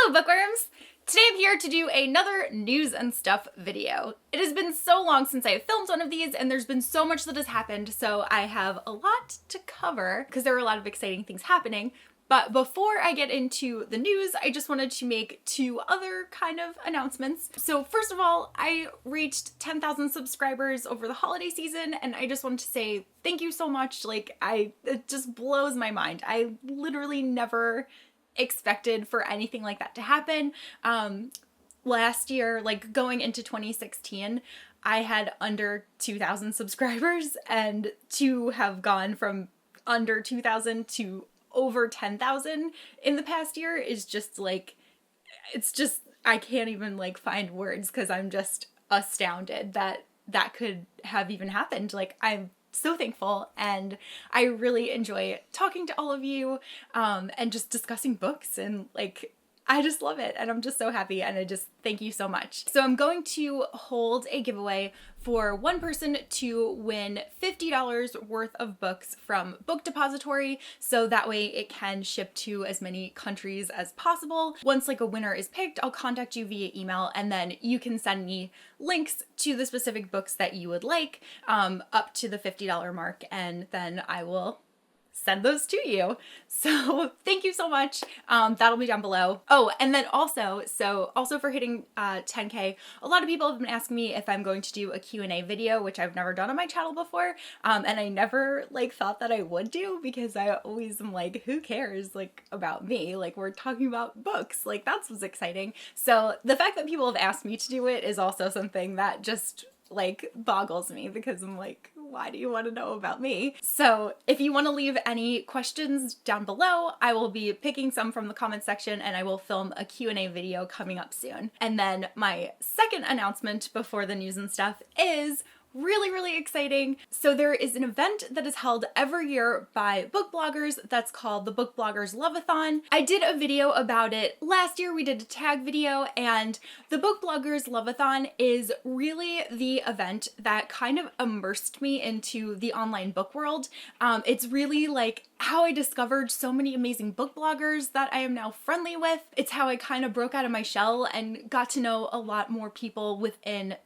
Hello bookworms! Today I'm here to do another news and stuff video. It has been so long since I have filmed one of these and there's been so much that has happened, so I have a lot to cover because there are a lot of exciting things happening. But before I get into the news, I just wanted to make two other kind of announcements. So first of all, I reached 10,000 subscribers over the holiday season and I just wanted to say thank you so much. It just blows my mind. I literally never expected for anything like that to happen. Last year, going into 2016, I had under 2,000 subscribers, and to have gone from under 2,000 to over 10,000 in the past year is just I can't even find words because I'm just astounded that that could have even happened. I'm so thankful, and I really enjoy talking to all of you and just discussing books, and I just love it, and I'm just so happy, and I just thank you so much. So I'm going to hold a giveaway for one person to win $50 worth of books from Book Depository, so that way it can ship to as many countries as possible. Once a winner is picked, I'll contact you via email, and then you can send me links to the specific books that you would like up to the $50 mark, and then I will send those to you. So thank you so much. That'll be down below. Oh, and then also for hitting 10K, a lot of people have been asking me if I'm going to do a Q&A video, which I've never done on my channel before. And I never thought that I would do, because I always am who cares about me? We're talking about books. That's what's exciting. So the fact that people have asked me to do it is also something that just boggles me, because I'm why do you want to know about me? So if you want to leave any questions down below, I will be picking some from the comment section, and I will film a Q&A video coming up soon. And then my second announcement before the news and stuff is really exciting. So there is an event that is held every year by book bloggers that's called the Book Bloggers Love-A-Thon. I did a video about it last year. We did a tag video, and the Book Bloggers Love-A-Thon is really the event that kind of immersed me into the online book world. It's really how I discovered so many amazing book bloggers that I am now friendly with. It's how I kind of broke out of my shell and got to know a lot more people within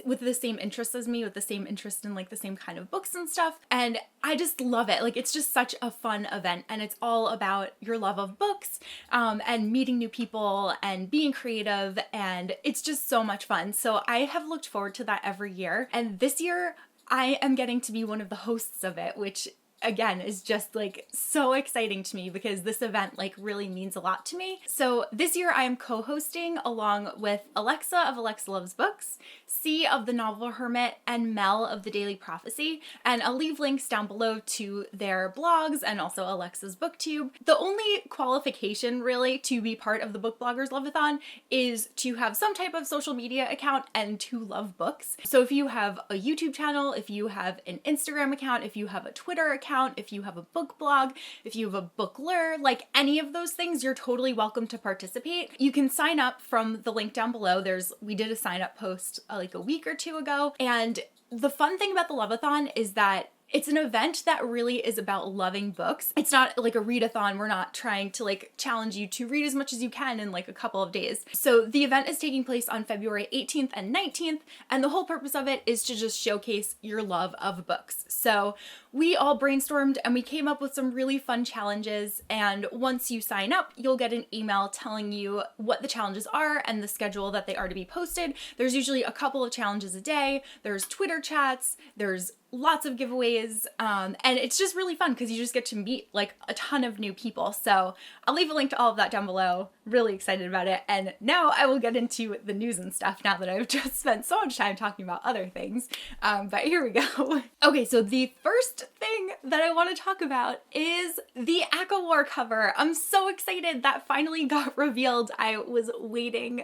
with the same interests as me, with the same interest in the same kind of books and stuff. And I just love it. It's just such a fun event, and it's all about your love of books and meeting new people and being creative, and it's just so much fun. So I have looked forward to that every year, and this year I am getting to be one of the hosts of it, which again is just so exciting to me, because this event really means a lot to me. So this year I am co-hosting along with Alexa of Alexa Loves Books, C of The Novel Hermit, and Mel of The Daily Prophecy, and I'll leave links down below to their blogs and also Alexa's booktube. The only qualification really to be part of the Book Bloggers Love-A-Thon is to have some type of social media account and to love books. So if you have a YouTube channel, if you have an Instagram account, if you have a Twitter account, if you have a book blog, if you have a bookler, any of those things, you're totally welcome to participate. You can sign up from the link down below. We did a sign up post a week or two ago. And the fun thing about the Love-A-Thon is that it's an event that really is about loving books. It's not a read-a-thon. We're not trying to challenge you to read as much as you can in a couple of days. So the event is taking place on February 18th and 19th, and the whole purpose of it is to just showcase your love of books. So we all brainstormed and we came up with some really fun challenges, and once you sign up, you'll get an email telling you what the challenges are and the schedule that they are to be posted. There's usually a couple of challenges a day. There's Twitter chats, there's lots of giveaways, and it's just really fun because you just get to meet a ton of new people. So I'll leave a link to all of that down below. Really excited about it. And now I will get into the news and stuff, now that I've just spent so much time talking about other things. But here we go. Okay, so the first thing that I want to talk about is the ACOWAR cover. I'm so excited that finally got revealed. I was waiting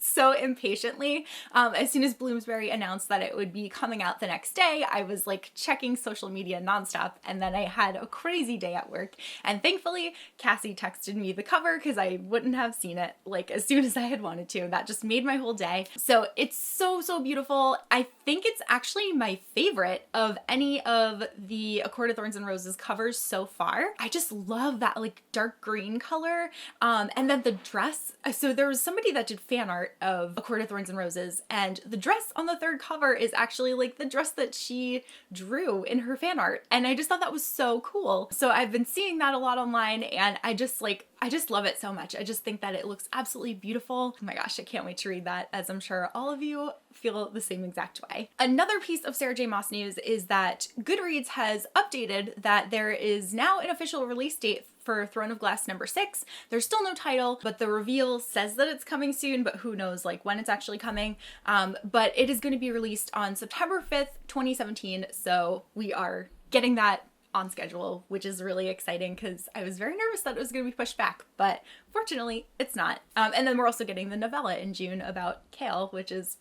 so impatiently. As soon as Bloomsbury announced that it would be coming out the next day, I was like checking social media nonstop, and then I had a crazy day at work, and thankfully Cassie texted me the cover because I wouldn't have seen it like as soon as I had wanted to. That just made my whole day. So it's so beautiful. I think it's actually my favorite of any of the A Court of Thorns and Roses covers so far. I just love that like dark green color, and then the dress. So there was somebody that did fan art of A Court of Thorns and Roses, and the dress on the third cover is actually like the dress that she drew in her fan art, and I just thought that was so cool. So I've been seeing that a lot online, and I just love it so much. I just think that it looks absolutely beautiful. Oh my gosh, I can't wait to read that, as I'm sure all of you feel the same exact way. Another piece of Sarah J. Maas news is that Goodreads has updated that there is now an official release date for Throne of Glass #6. There's still no title, but the reveal says that it's coming soon, but who knows like when it's actually coming. But it is going to be released on September 5th, 2017. So we are getting that on schedule, which is really exciting because I was very nervous that it was going to be pushed back, but fortunately it's not. And then we're also getting the novella in June about Kale, which is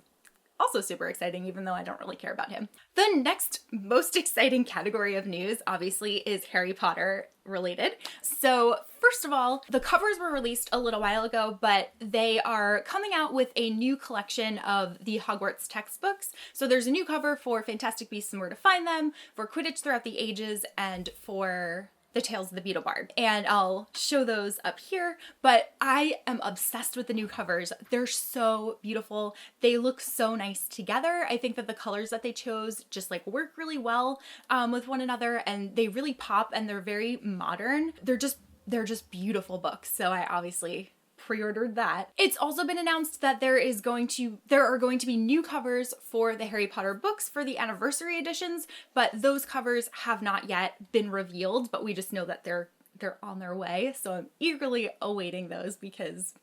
also super exciting, even though I don't really care about him. The next most exciting category of news, obviously, is Harry Potter related. So first of all, the covers were released a little while ago, but they are coming out with a new collection of the Hogwarts textbooks. So there's a new cover for Fantastic Beasts and Where to Find Them, for Quidditch Throughout the Ages, and for the Tales of the Beetle Bard. And I'll show those up here, but I am obsessed with the new covers. They're so beautiful. They look so nice together. I think that the colors that they chose just like work really well with one another, and they really pop, and they're very modern. They're just beautiful books. So I obviously pre-ordered that. It's also been announced that there are going to be new covers for the Harry Potter books for the anniversary editions, but those covers have not yet been revealed, but we just know that they're on their way. So I'm eagerly awaiting those because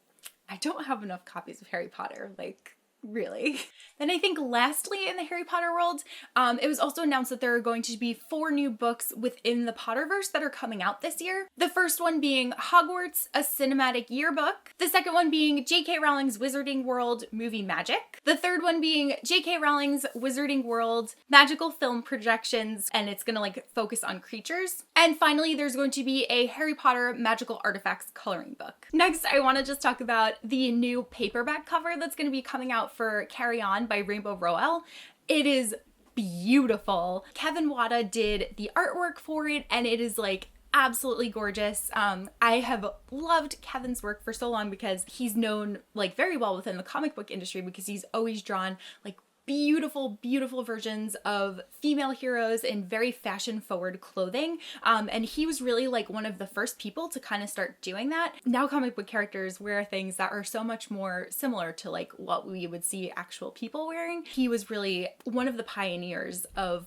I don't have enough copies of Harry Potter, like really. Then I think lastly in the Harry Potter world, it was also announced that there are going to be 4 new books within the Potterverse that are coming out this year. The first one being Hogwarts, a Cinematic Yearbook. The second one being J.K. Rowling's Wizarding World Movie Magic. The third one being J.K. Rowling's Wizarding World Magical Film Projections, and it's gonna like focus on creatures. And finally, there's going to be a Harry Potter Magical Artifacts coloring book. Next, I want to just talk about the new paperback cover that's going to be coming out for Carry On by Rainbow Rowell. It is beautiful. Kevin Wada did the artwork for it, and it is like absolutely gorgeous. I have loved Kevin's work for so long because he's known like very well within the comic book industry because he's always drawn like beautiful versions of female heroes in very fashion forward clothing. And he was really like one of the first people to kind of start doing that. Now comic book characters wear things that are so much more similar to like what we would see actual people wearing. He was really one of the pioneers of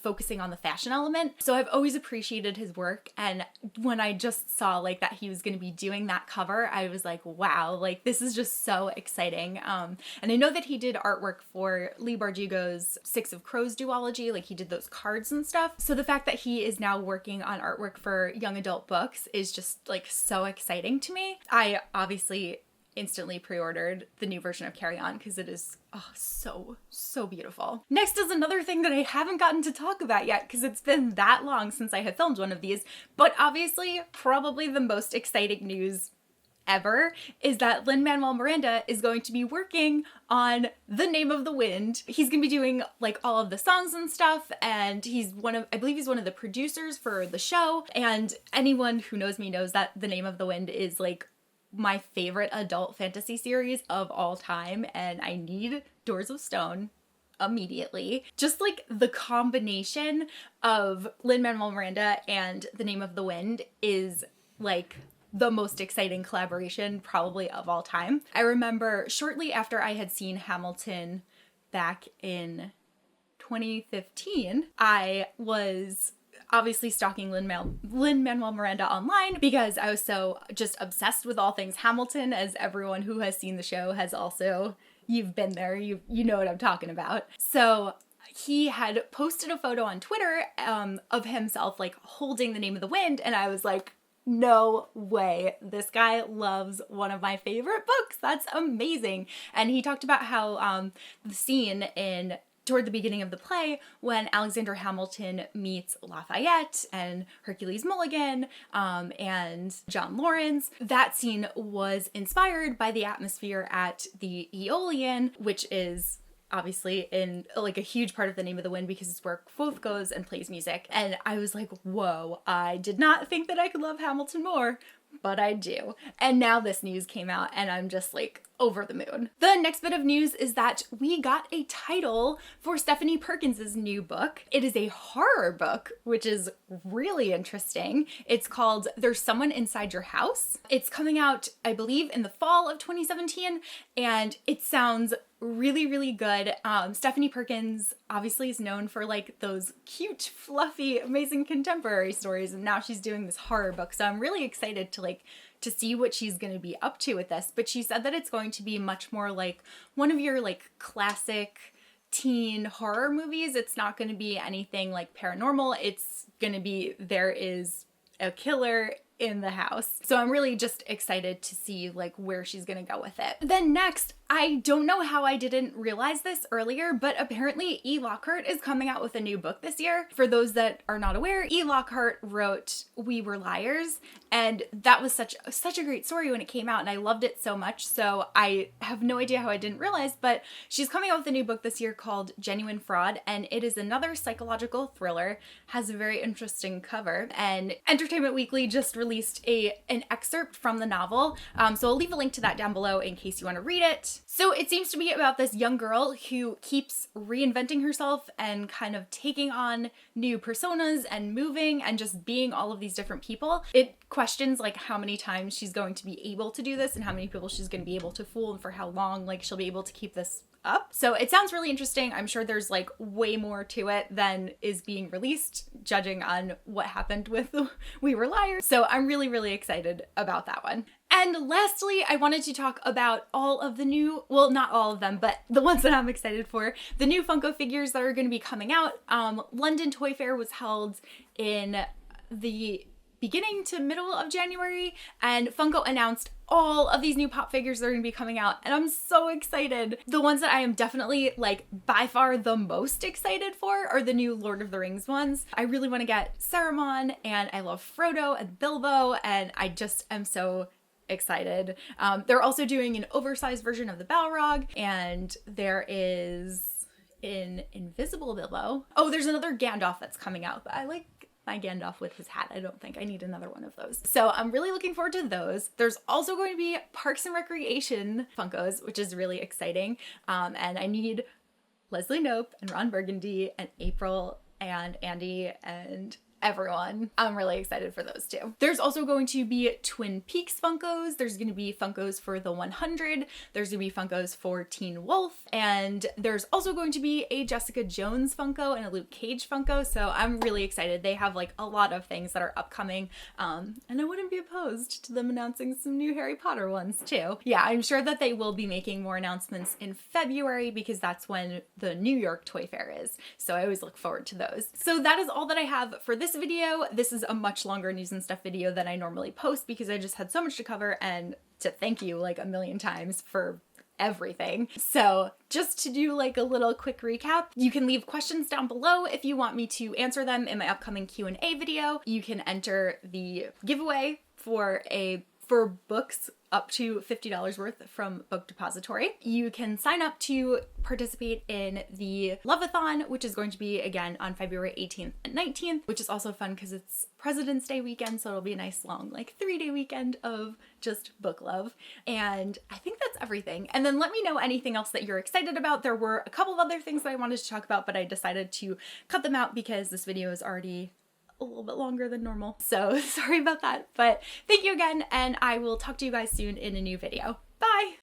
focusing on the fashion element. So I've always appreciated his work, and when I just saw like that he was going to be doing that cover, I was like, wow, like this is just so exciting. And I know that he did artwork for Lee Bardugo's Six of Crows duology, like he did those cards and stuff. So the fact that he is now working on artwork for young adult books is just like so exciting to me. I obviously instantly pre-ordered the new version of Carry On because it is so beautiful. Next is another thing that I haven't gotten to talk about yet because it's been that long since I have filmed one of these, but obviously probably the most exciting news ever is that Lin-Manuel Miranda is going to be working on The Name of the Wind. He's gonna be doing like all of the songs and stuff, and I believe he's one of the producers for the show, and anyone who knows me knows that The Name of the Wind is like my favorite adult fantasy series of all time, and I need Doors of Stone immediately. Just like the combination of Lin-Manuel Miranda and The Name of the Wind is like the most exciting collaboration probably of all time. I remember shortly after I had seen Hamilton back in 2015, I was obviously stalking Lin-Manuel Miranda online because I was so just obsessed with all things Hamilton, as everyone who has seen the show has also, you've been there, you know what I'm talking about. So he had posted a photo on Twitter of himself like holding The Name of the Wind, and I was like, no way. This guy loves one of my favorite books. That's amazing. And he talked about how the scene toward the beginning of the play when Alexander Hamilton meets Lafayette and Hercules Mulligan and John Lawrence. That scene was inspired by the atmosphere at the Aeolian, which is obviously in like a huge part of The Name of the Wind because it's where Quoth goes and plays music. And I was like, whoa, I did not think that I could love Hamilton more, but I do. And now this news came out and I'm just like over the moon. The next bit of news is that we got a title for Stephanie Perkins's new book. It is a horror book, which is really interesting. It's called There's Someone Inside Your House. It's coming out, I believe, in the fall of 2017, and it sounds really, really good. Stephanie Perkins obviously is known for like those cute, fluffy, amazing contemporary stories, and now she's doing this horror book. So I'm really excited to see what she's going to be up to with this. But she said that it's going to be much more like one of your like classic teen horror movies. It's not going to be anything like paranormal. It's going to be there is a killer in the house. So I'm really just excited to see like where she's gonna go with it. Then next, I don't know how I didn't realize this earlier, but apparently E. Lockhart is coming out with a new book this year. For those that are not aware, E. Lockhart wrote We Were Liars, and that was such a great story when it came out, and I loved it so much. So I have no idea how I didn't realize, but she's coming out with a new book this year called Genuine Fraud, and it is another psychological thriller, has a very interesting cover, and Entertainment Weekly just released an excerpt from the novel. So I'll leave a link to that down below in case you want to read it. So it seems to be about this young girl who keeps reinventing herself and kind of taking on new personas and moving and just being all of these different people. It questions like how many times she's going to be able to do this and how many people she's going to be able to fool and for how long like she'll be able to keep this up. So it sounds really interesting. I'm sure there's like way more to it than is being released, judging on what happened with We Were Liars. So I'm really, really excited about that one. And lastly, I wanted to talk about all of the new, well, not all of them, but the ones that I'm excited for, the new Funko figures that are going to be coming out. London Toy Fair was held in the beginning to middle of January, and Funko announced all of these new pop figures that are going to be coming out, and I'm so excited. The ones that I am definitely like by far the most excited for are the new Lord of the Rings ones. I really want to get Saruman, and I love Frodo and Bilbo, and I just am so excited. They're also doing an oversized version of the Balrog, and there is an invisible Bilbo. Oh, there's another Gandalf that's coming out, but I like my Gandalf with his hat. I don't think I need another one of those. So I'm really looking forward to those. There's also going to be Parks and Recreation Funkos, which is really exciting. And I need Leslie Knope and Ron Burgundy and April and Andy and everyone. I'm really excited for those too. There's also going to be Twin Peaks Funkos. There's going to be Funkos for the 100. There's going to be Funkos for Teen Wolf. And there's also going to be a Jessica Jones Funko and a Luke Cage Funko. So I'm really excited. They have like a lot of things that are upcoming. And I wouldn't be opposed to them announcing some new Harry Potter ones too. Yeah, I'm sure that they will be making more announcements in February because that's when the New York Toy Fair is. So I always look forward to those. So that is all that I have for this video. This is a much longer news and stuff video than I normally post because I just had so much to cover and to thank you like a million times for everything. So just to do like a little quick recap, you can leave questions down below if you want me to answer them in my upcoming Q&A video. You can enter the giveaway for books up to $50 worth from Book Depository. You can sign up to participate in the Love-A-Thon, which is going to be again on February 18th and 19th, which is also fun because it's President's Day weekend, so it'll be a nice long like 3-day weekend of just book love. And I think that's everything. And then let me know anything else that you're excited about. There were a couple of other things that I wanted to talk about, but I decided to cut them out because this video is already a little bit longer than normal. So sorry about that, but thank you again, and I will talk to you guys soon in a new video. Bye!